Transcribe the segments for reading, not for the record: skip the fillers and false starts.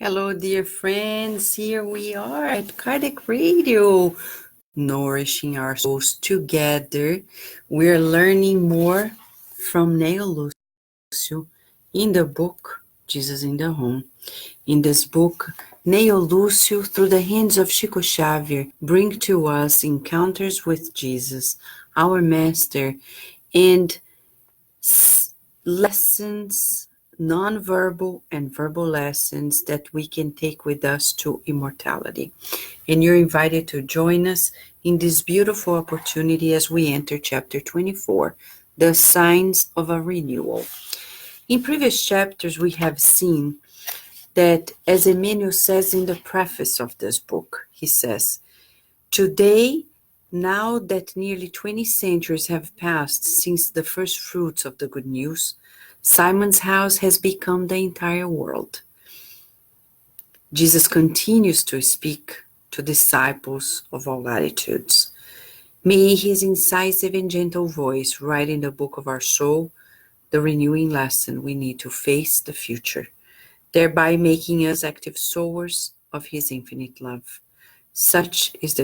Hello, dear friends. Here we are at Cardiac Radio, nourishing our souls together. We're learning more from Neio Lucio in the book Jesus in the Home. In this book, Neio Lucio, through the hands of Chico Xavier, bring to us encounters with Jesus, our Master, and lessons, non-verbal and verbal lessons that we can take with us to immortality. And you're invited to join us in this beautiful opportunity as we enter chapter 24, the signs of a renewal. In previous chapters, we have seen that, as Emmanuel says in the preface of this book, he says, today, now that nearly 20 centuries have passed since the first fruits of the good news, Simon's house has become the entire world. Jesus continues to speak to disciples of all latitudes. May his incisive and gentle voice write in the book of our soul the renewing lesson we need to face the future, thereby making us active sowers of his infinite love. Such is the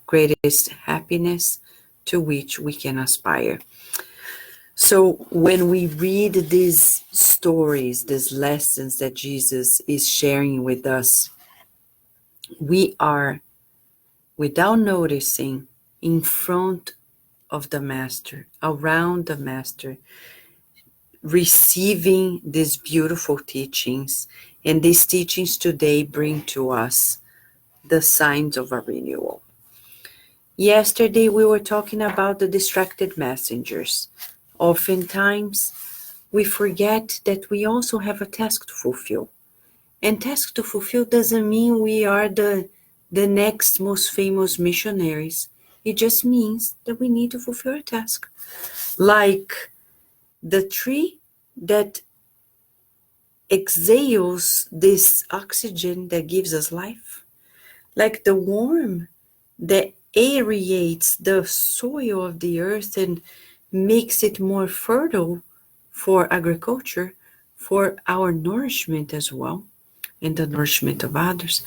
greatest happiness to which we can aspire. So when we read these stories, these lessons that Jesus is sharing with us, we are, without noticing, in front of the Master, around the Master, receiving these beautiful teachings. And these teachings today bring to us the signs of a renewal. Yesterday we were talking about the distracted messengers. Oftentimes we forget that we also have a task to fulfill. And task to fulfill doesn't mean we are the next most famous missionaries. It just means that we need to fulfill a task. Like the tree that exhales this oxygen that gives us life. Like the worm that aerates the soil of the earth and makes it more fertile for agriculture, for our nourishment as well, and the nourishment of others.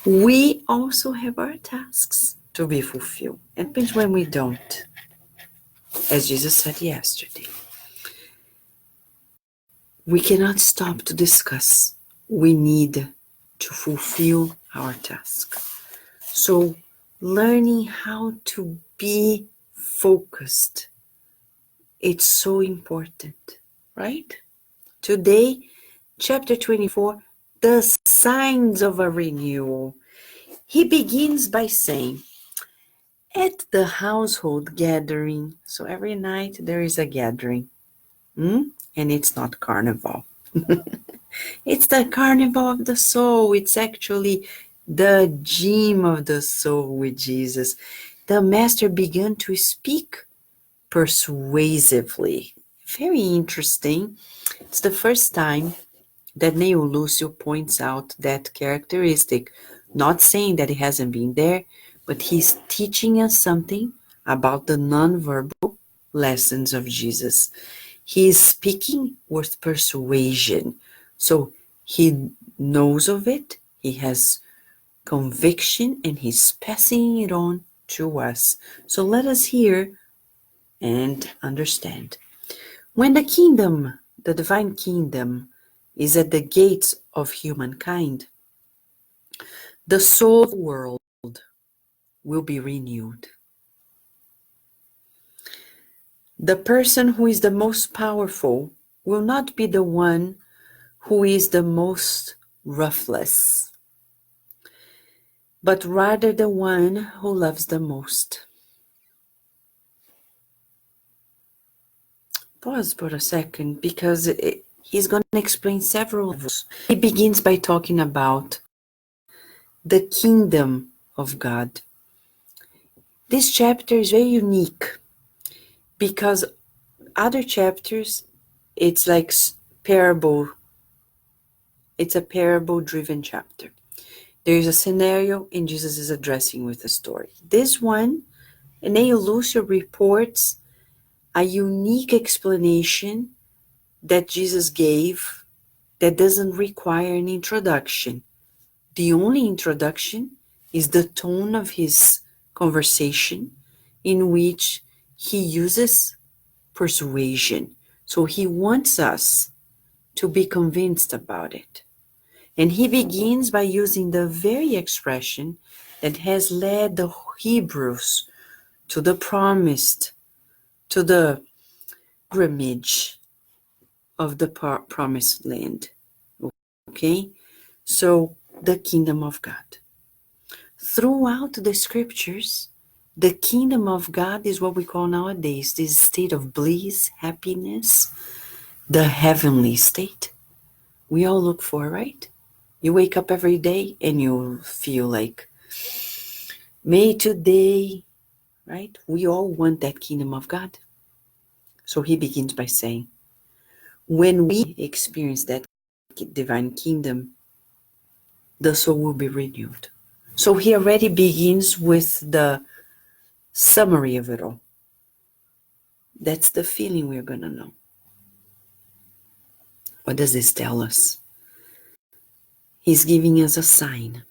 We also have our tasks to be fulfilled. It depends when we don't, as Jesus said yesterday. We cannot stop to discuss. We need to fulfill our task. So learning how to be focused, it's so important, right? Today, chapter 24, the signs of a renewal. He begins by saying, at the household gathering, so every night there is a gathering, and it's not carnival. It's the carnival of the soul. It's actually the gym of the soul with Jesus. The Master began to speak persuasively. Very interesting. It's the first time that Neio Lucio points out that characteristic, not saying that it hasn't been there, but he's teaching us something about the nonverbal lessons of Jesus. He is speaking with persuasion. So he knows of it, he has conviction, and he's passing it on to us. So let us hear and understand. When the kingdom, the divine kingdom, is at the gates of humankind, the soul of the world will be renewed. The person who is the most powerful will not be the one who is the most ruthless, but rather the one who loves the most. Pause for a second, because he's going to explain several levels. He begins by talking about the kingdom of God. This chapter is very unique because other chapters, it's like parable. It's a parable-driven chapter. There is a scenario and Jesus is addressing with a story. This one, Neio Lucio reports a unique explanation that Jesus gave that doesn't require an introduction. The only introduction is the tone of his conversation, in which he uses persuasion. So he wants us to be convinced about it. And he begins by using the very expression that has led the Hebrews to the promised, to the pilgrimage of the promised land. Okay? So, the kingdom of God. Throughout the scriptures, the kingdom of God is what we call nowadays this state of bliss, happiness, the heavenly state we all look for, right? You wake up every day and you feel like, may today, right? We all want that kingdom of God. So he begins by saying, when we experience that divine kingdom, the soul will be renewed. So he already begins with the summary of it all. That's the feeling we're going to know. What does this tell us? He's giving us a sign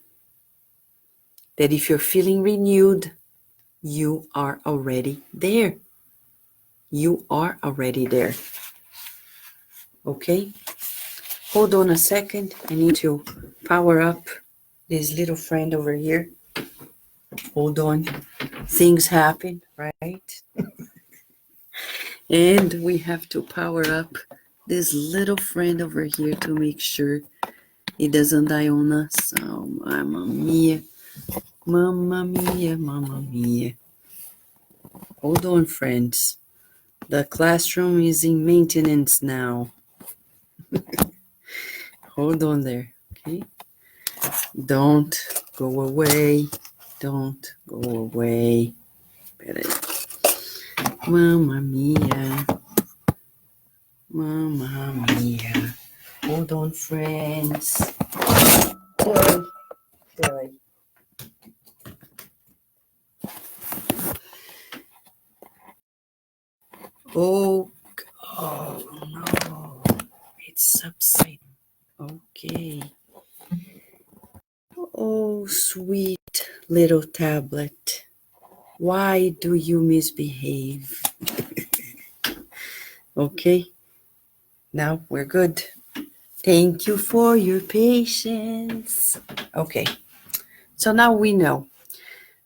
that if you're feeling renewed, you are already there. You are already there. Okay? Hold on a second. I need to power up this little friend over here. Hold on. Things happen, right? And we have to power up this little friend over here to make sure he doesn't die on us. Oh, mamma mia. Mamma mia, mamma mia. Hold on, friends. The classroom is in maintenance now. Hold on there, okay? Don't go away. Don't go away. Peraí. Mamma mia. Mamma mia. Hold on, friends. Peraí. Oh, no. It's subsiding. Okay. Oh, sweet little tablet. Why do you misbehave? Okay. Now we're good. Thank you for your patience. Okay. So now we know.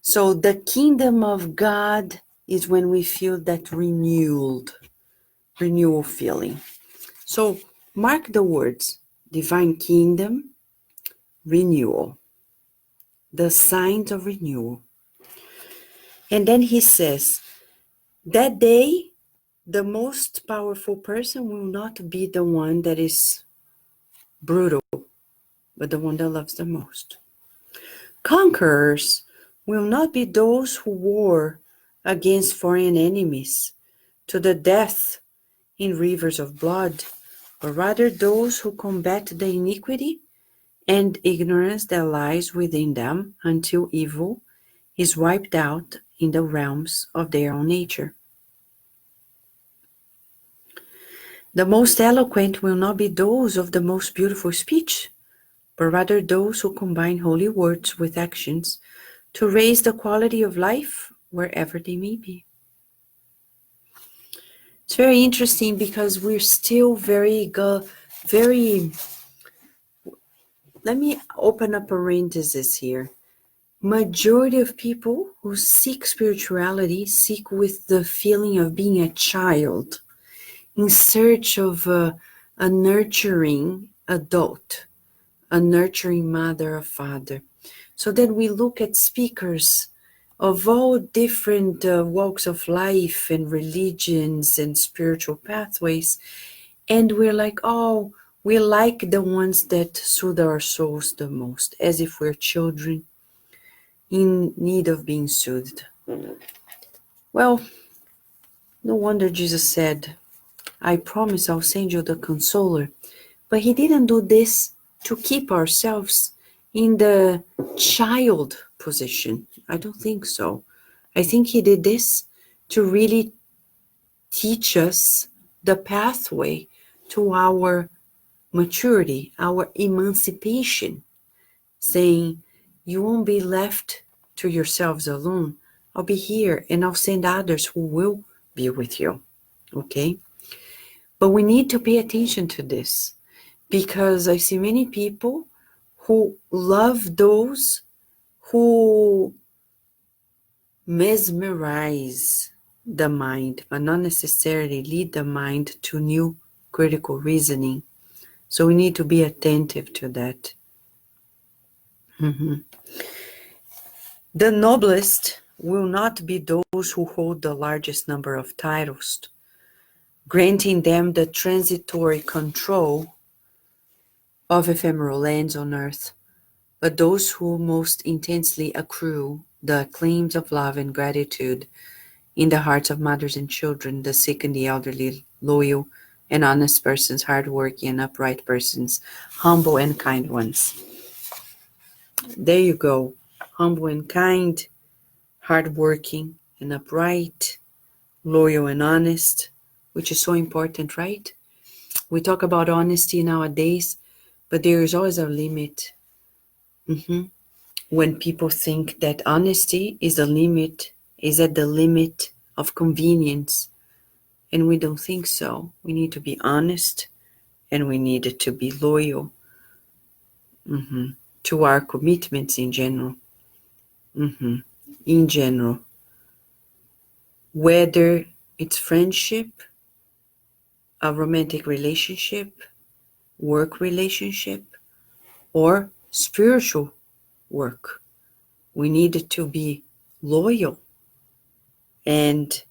So the kingdom of God is when we feel that renewal feeling. So mark the words, divine kingdom, renewal, the signs of renewal. And then he says, that day, the most powerful person will not be the one that is brutal, but the one that loves the most. Conquerors will not be those who war against foreign enemies to the death in rivers of blood, but rather those who combat the iniquity and ignorance that lies within them until evil is wiped out in the realms of their own nature. The most eloquent will not be those of the most beautiful speech, but rather those who combine holy words with actions to raise the quality of life wherever they may be. It's very interesting because we're still very, let me open a parenthesis here. Majority of people who seek spirituality seek with the feeling of being a child in search of a nurturing adult, a nurturing mother or father. So then we look at speakers of all different walks of life and religions and spiritual pathways, and we're like, oh, we like the ones that soothe our souls the most, as if we're children in need of being soothed. Well, no wonder Jesus said, I promise I'll send you the consoler. But he didn't do this to keep ourselves in the child position. I don't think so. I think he did this to really teach us the pathway to our maturity, our emancipation, saying, you won't be left to yourselves alone. I'll be here and I'll send others who will be with you. Okay? But we need to pay attention to this because I see many people who love those who mesmerize the mind, but not necessarily lead the mind to new critical reasoning. So we need to be attentive to that. Mhm. The noblest will not be those who hold the largest number of titles, granting them the transitory control of ephemeral lands on earth, but those who most intensely accrue the claims of love and gratitude in the hearts of mothers and children, the sick and the elderly, loyal and honest persons, hardworking and upright persons, humble and kind ones. There you go. Humble and kind, hardworking and upright, loyal and honest, which is so important, right? We talk about honesty nowadays, but there is always a limit. When people think that honesty is at the limit of convenience, and we don't think so. We need to be honest, and we need to be loyal to our commitments in general. In general, whether it's friendship, a romantic relationship, work relationship, or spiritual work, we need to be loyal and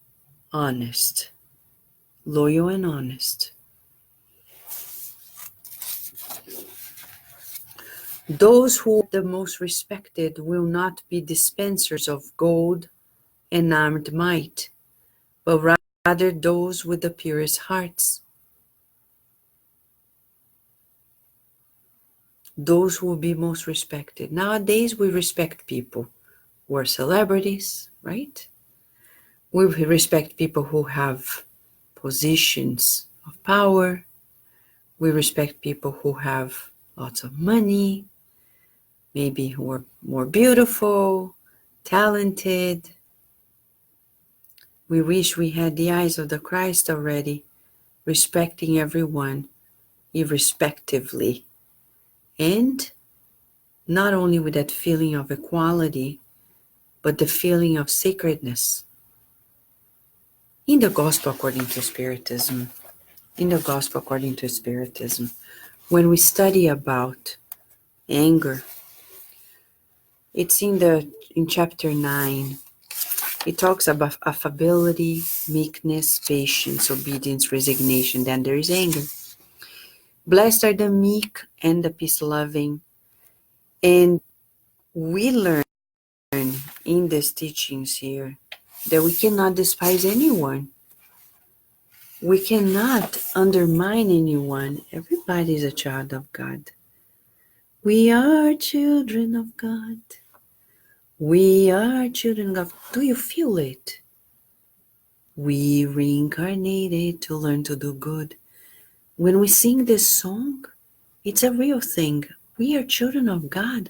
honest. Loyal and honest. Those who are the most respected will not be dispensers of gold and armed might, but rather those with the purest hearts. Those who will be most respected. Nowadays, we respect people who are celebrities, right? We respect people who have positions of power. We respect people who have lots of money, maybe who are more beautiful, talented. We wish we had the eyes of the Christ already, respecting everyone irrespectively. And not only with that feeling of equality, but the feeling of sacredness. In the Gospel according to Spiritism, when we study about anger, it's in chapter 9. It talks about affability, meekness, patience, obedience, resignation. Then there is anger. Blessed are the meek and the peace-loving. And we learn in these teachings here that we cannot despise anyone. We cannot undermine anyone. Everybody is a child of God. We are children of God. We are children of God. Do you feel it? We reincarnated to learn to do good. When we sing this song, it's a real thing. We are children of God.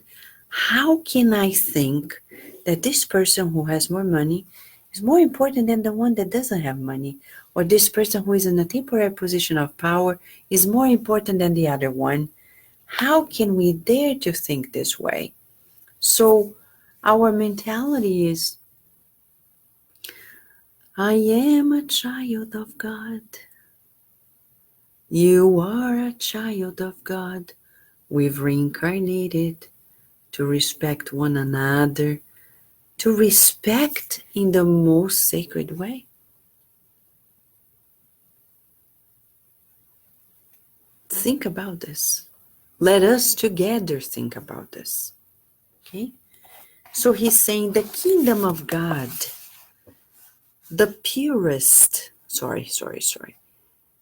How can I think that this person who has more money is more important than the one that doesn't have money? Or this person who is in a temporary position of power is more important than the other one? How can we dare to think this way? So our mentality is, I am a child of God. You are a child of God. We've reincarnated to respect one another, to respect in the most sacred way. Think about this. Let us together think about this. Okay? So he's saying the kingdom of God, the purest,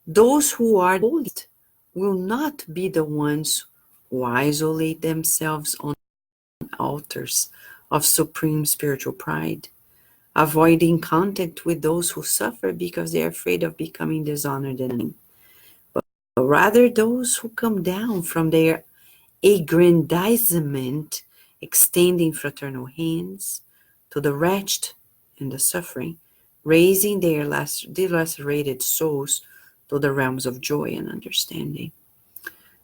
those who are holy will not be the ones who isolate themselves on altars of supreme spiritual pride, avoiding contact with those who suffer because they are afraid of becoming dishonored and but rather those who come down from their aggrandizement, extending fraternal hands to the wretched and the suffering, raising their delacerated souls to the realms of joy and understanding.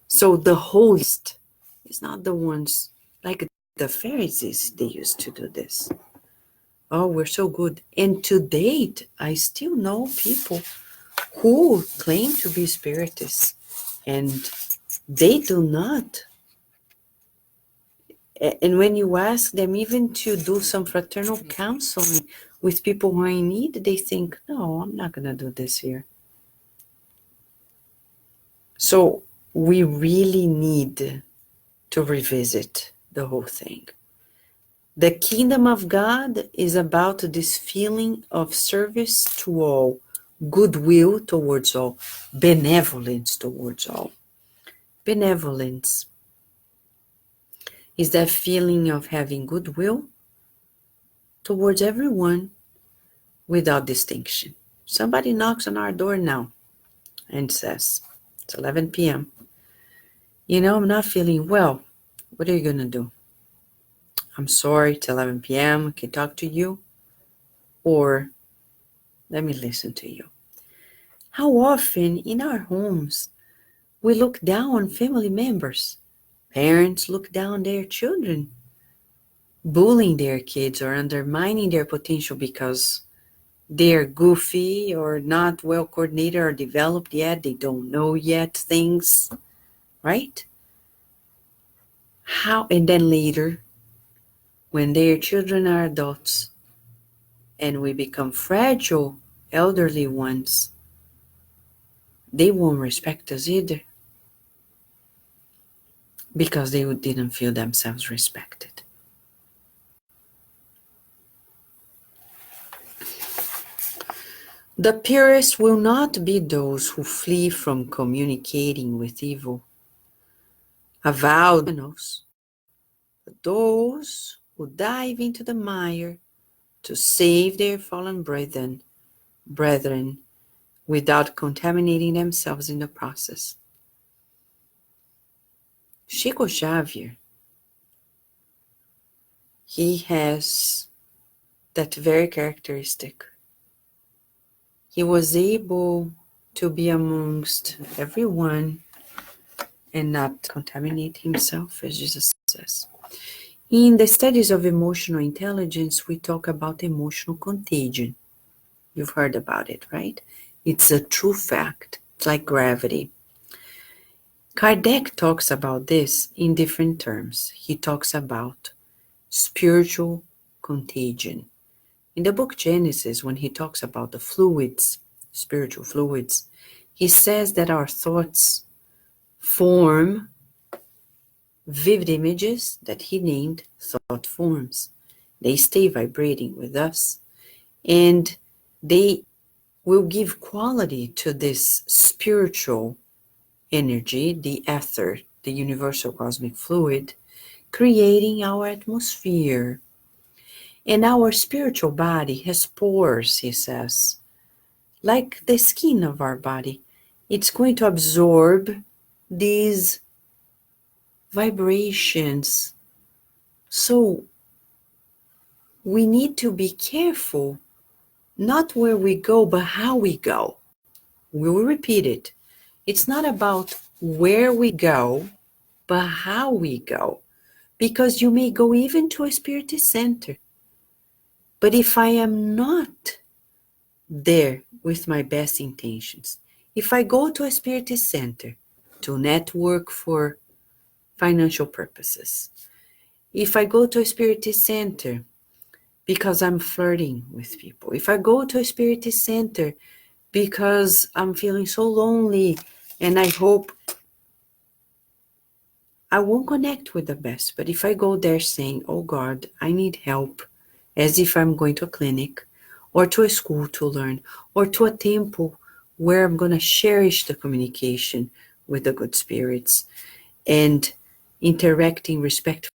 So the holiest is not the ones like the Pharisees, they used to do this. Oh, we're so good. And to date, I still know people who claim to be spiritists and they do not. And when you ask them even to do some fraternal counseling with people who are in need, they think, no, I'm not going to do this here. So we really need to revisit the whole thing. The kingdom of God is about this feeling of service to all, goodwill towards all, benevolence towards all. Benevolence is that feeling of having goodwill towards everyone without distinction. Somebody knocks on our door now and says, it's 11 p.m. You know, I'm not feeling well. What are you going to do? I'm sorry, it's 11 p.m. I can talk to you. Or let me listen to you. How often in our homes we look down on family members? Parents look down on their children, bullying their kids or undermining their potential because they're goofy or not well coordinated or developed yet. They don't know yet things, right? And then later, when their children are adults and we become fragile, elderly ones, they won't respect us either because they didn't feel themselves respected. The purest will not be those who flee from communicating with evil, avowed criminals, but those who dive into the mire to save their fallen brethren without contaminating themselves in the process. Chico Xavier, he has that very characteristic. He was able to be amongst everyone and not contaminate himself, as Jesus says. In the studies of emotional intelligence, we talk about emotional contagion. You've heard about it, right? It's a true fact. It's like gravity. Kardec talks about this in different terms. He talks about spiritual contagion. In the book Genesis, when he talks about the fluids, spiritual fluids, he says that our thoughts form vivid images that he named thought forms. They stay vibrating with us, and they will give quality to this spiritual energy, the ether, the universal cosmic fluid, creating our atmosphere. And our spiritual body has pores, he says, like the skin of our body. It's going to absorb these vibrations. So we need to be careful, not where we go, but how we go. We will repeat it. It's not about where we go, but how we go. Because you may go even to a spiritist center. But if I am not there with my best intentions, if I go to a spiritist center to network for financial purposes, if I go to a spiritist center because I'm flirting with people, if I go to a spiritist center because I'm feeling so lonely and I hope I won't connect with the best, but if I go there saying, oh God, I need help, as if I'm going to a clinic or to a school to learn or to a temple where I'm going to cherish the communication with the good spirits and interacting respectfully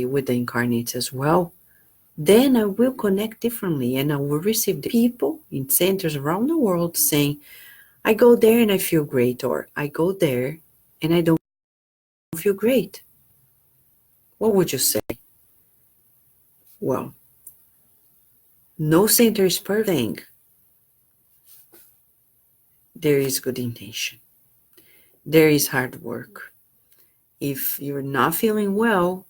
with the incarnates as well, then I will connect differently and I will receive the people in centers around the world saying, I go there and I feel great, or I go there and I don't feel great. What would you say? Well, no center is perfect. There is good intention. There is hard work. If you're not feeling well,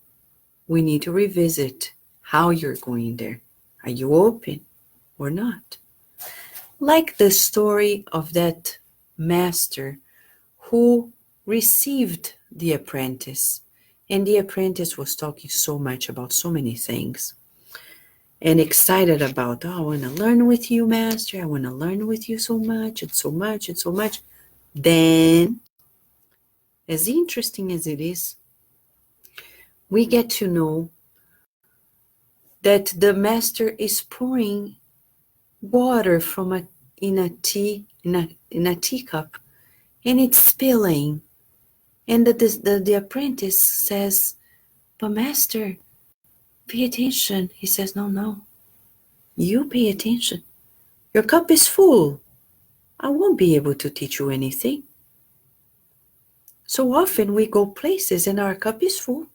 we need to revisit how you're going there. Are you open or not? Like the story of that master who received the apprentice, and the apprentice was talking so much about so many things and excited about, oh, I want to learn with you, master. I want to learn with you so much and so much and so much. Then, as interesting as it is, we get to know that the master is pouring water from in a teacup, and it's spilling. And the apprentice says, but master, pay attention. He says, no, you pay attention. Your cup is full. I won't be able to teach you anything. So often we go places and our cup is full,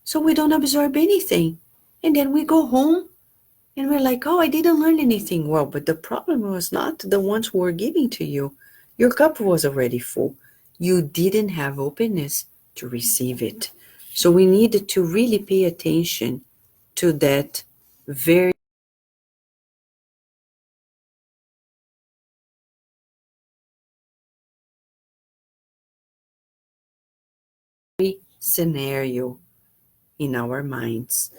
so we don't absorb anything. And then we go home and we're like, oh, I didn't learn anything. Well, but the problem was not the ones who were giving to you. Your cup was already full. You didn't have openness to receive it. So we needed to really pay attention to that very scenario in our minds.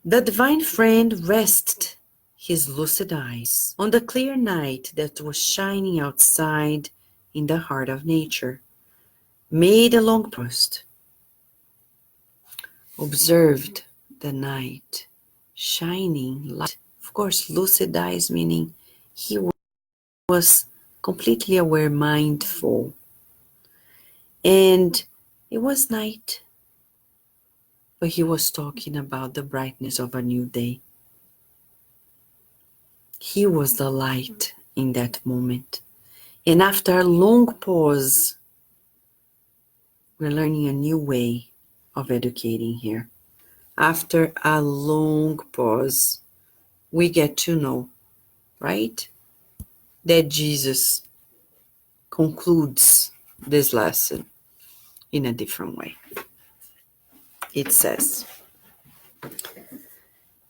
The divine friend rested his lucid eyes on the clear night that was shining outside in the heart of nature, made a long post, observed the night shining light. Of course, lucid eyes meaning he was completely aware, mindful. And it was night, but he was talking about the brightness of a new day. He was the light in that moment. And after a long pause, we're learning a new way of educating here. After a long pause, we get to know, right, that Jesus concludes this lesson in a different way. It says,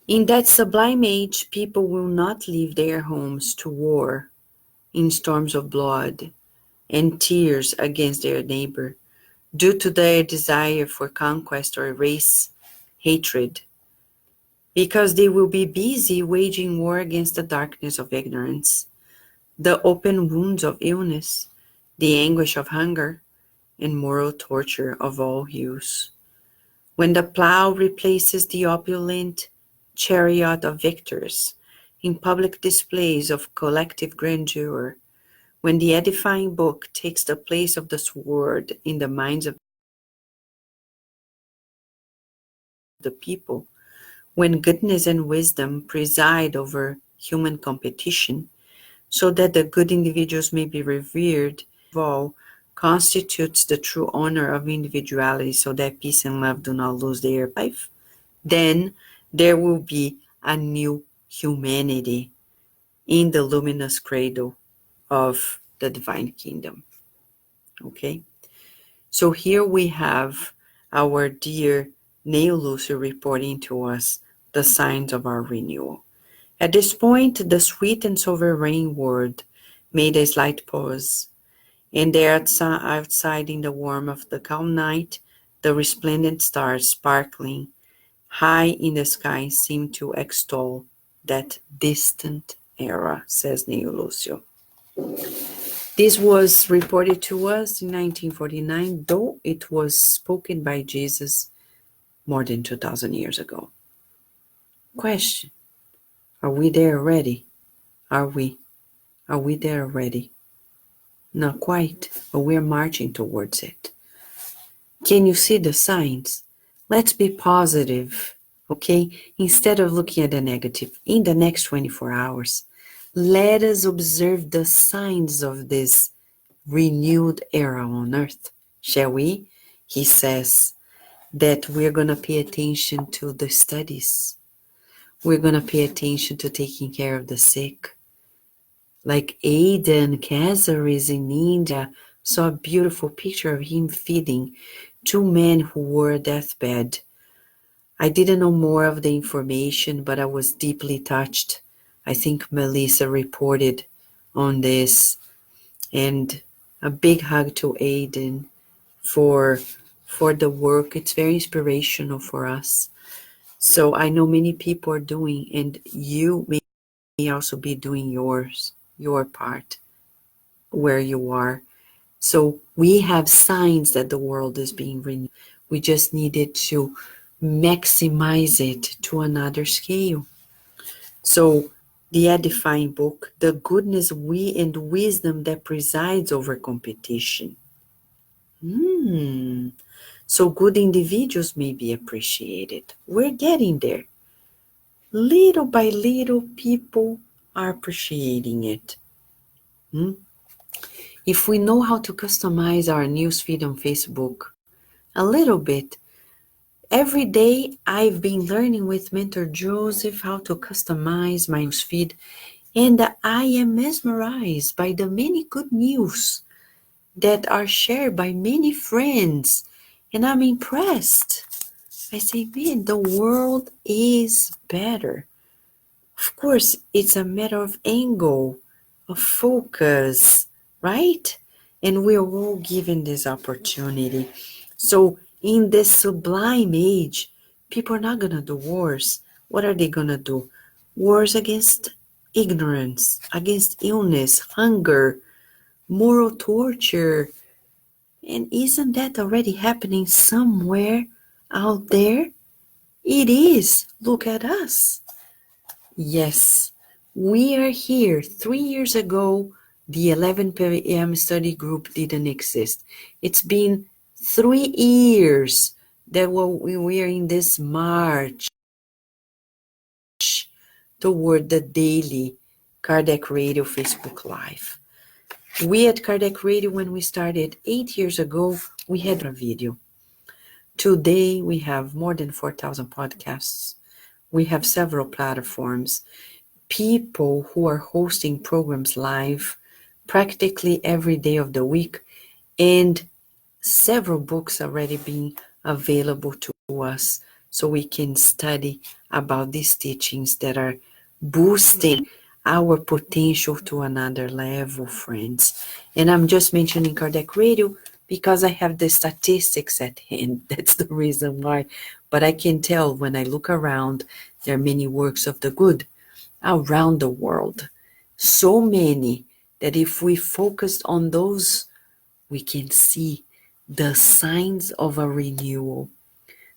in that sublime age, people will not leave their homes to war in storms of blood and tears against their neighbor due to their desire for conquest or race hatred, because they will be busy waging war against the darkness of ignorance, the open wounds of illness, the anguish of hunger, and moral torture of all hues. When the plow replaces the opulent chariot of victors in public displays of collective grandeur, when the edifying book takes the place of the sword in the minds of the people, when goodness and wisdom preside over human competition, so that the good individuals may be revered, all constitutes the true honor of individuality, so that peace and love do not lose their life, then there will be a new humanity in the luminous cradle of the divine kingdom. Okay? So here we have our dear Neio Lucio reporting to us the signs of our renewal. At this point, the sweet and sovereign word made a slight pause, and there outside in the warmth of the calm night, the resplendent stars sparkling high in the sky seemed to extol that distant era, says Neio Lucio. This was reported to us in 1949, though it was spoken by Jesus more than 2,000 years ago. Question: are we there already? Are we there already? Not quite, but we're marching towards it. Can you see the signs? Let's be positive, okay? Instead of looking at the negative, in the next 24 hours, Let us observe the signs of this renewed era on earth, shall we? He says that we're going to pay attention to the studies. We're going to pay attention to taking care of the sick. Like Aidan Cazares in India saw a beautiful picture of him feeding two men who were deathbed. I didn't know more of the information, but I was deeply touched. I think Melissa reported on this. And a big hug to Aidan for the work. It's very inspirational for us. So I know many people are doing, and you may also be doing your part where you are. So we have signs that the world is being renewed. We just needed to maximize it to another scale. So the edifying book, the goodness we and wisdom that presides over competition. So good individuals may be appreciated. We're getting there. Little by little, people are appreciating it. If we know how to customize our newsfeed on Facebook a little bit, every day I've been learning with Mentor Joseph how to customize my newsfeed, and I am mesmerized by the many good news that are shared by many friends, and I'm impressed. I say, man, the world is better. Of course, it's a matter of angle, of focus, right? And we're all given this opportunity. So in this sublime age, people are not going to do wars. What are they going to do? Wars against ignorance, against illness, hunger, moral torture. And isn't that already happening somewhere out there? It is. Look at us. Yes, we are here. 3 years ago, the 11 p.m. study group didn't exist. It's been 3 years that we are in this march toward the daily Cardiac Radio Facebook Live. We at Cardiac Radio, when we started 8 years ago, we had a video. Today, we have more than 4,000 podcasts. We have several platforms. People who are hosting programs live practically every day of the week, and several books already being available to us so we can study about these teachings that are boosting our potential to another level, friends. And I'm just mentioning Cardiac Radio because I have the statistics at hand. That's the reason why. But I can tell when I look around, there are many works of the good around the world. So many that if we focus on those, we can see the signs of a renewal.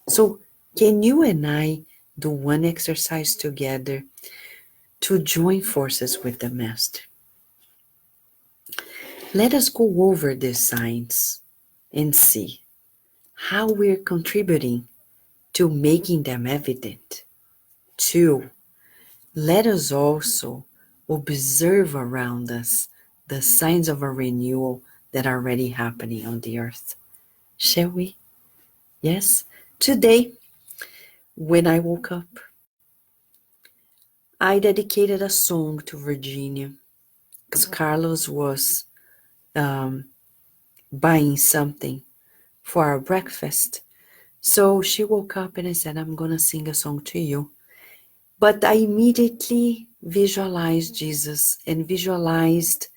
So can you and I do one exercise together to join forces with the Master? Let us go over these signs and see how we're contributing to making them evident. 2, let us also observe around us the signs of a renewal that are already happening on the earth. Shall we? Yes? Today, when I woke up, I dedicated a song to Virginia because Carlos was buying something for our breakfast. So she woke up and I said, I'm going to sing a song to you. But I immediately visualized Jesus and visualized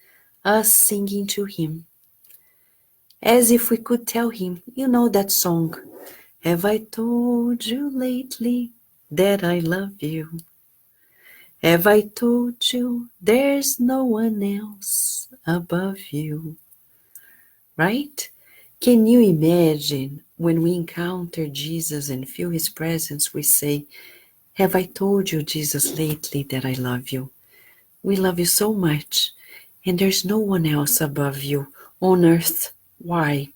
us singing to him. As if we could tell him, you know that song, have I told you lately that I love you? Have I told you there's no one else above you? Right? Can you imagine when we encounter Jesus and feel his presence, we say, have I told you, Jesus, lately that I love you? We love you so much, and there's no one else above you on earth. Why?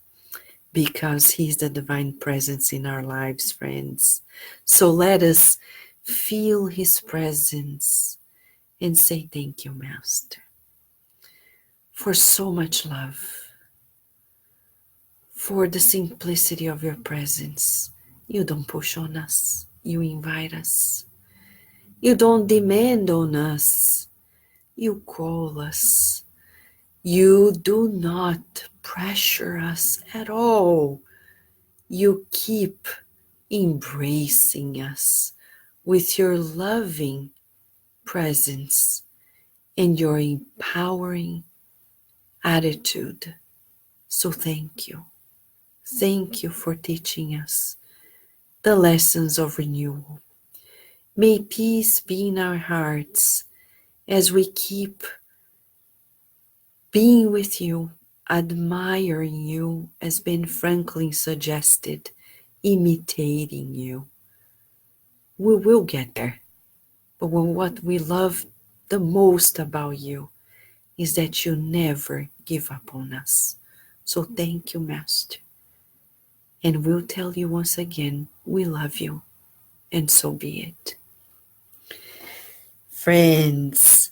Because he's the divine presence in our lives, friends. So let us feel his presence and say thank you, Master, for so much love, for the simplicity of your presence. You don't push on us, you invite us. You don't demand on us, you call us. You do not pressure us at all. You keep embracing us with your loving presence and your empowering attitude. So thank you. Thank you for teaching us the lessons of renewal. May peace be in our hearts as we keep being with you, admiring you, as Ben Franklin suggested, imitating you. We will get there. But what we love the most about you is that you never give up on us. So thank you, Master. And we'll tell you once again, we love you, and so be it. Friends,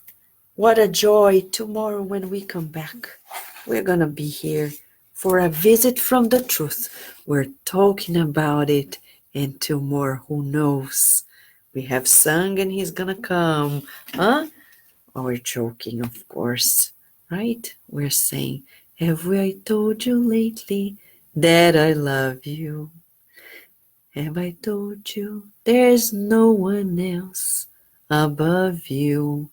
what a joy tomorrow when we come back. We're going to be here for a visit from the truth. We're talking about it, and tomorrow, who knows? We have sung and he's going to come. Huh? Oh, we're joking, of course, right? We're saying, have I told you lately that I love you? Have I told you there's no one else above you?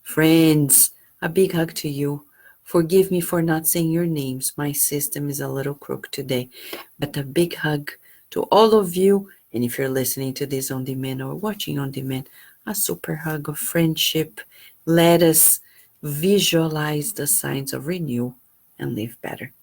Friends, a big hug to you. Forgive me for not saying your names. My system is a little crooked today. But a big hug to all of you. And if you're listening to this on demand or watching on demand, a super hug of friendship. Let us visualize the signs of renewal and live better.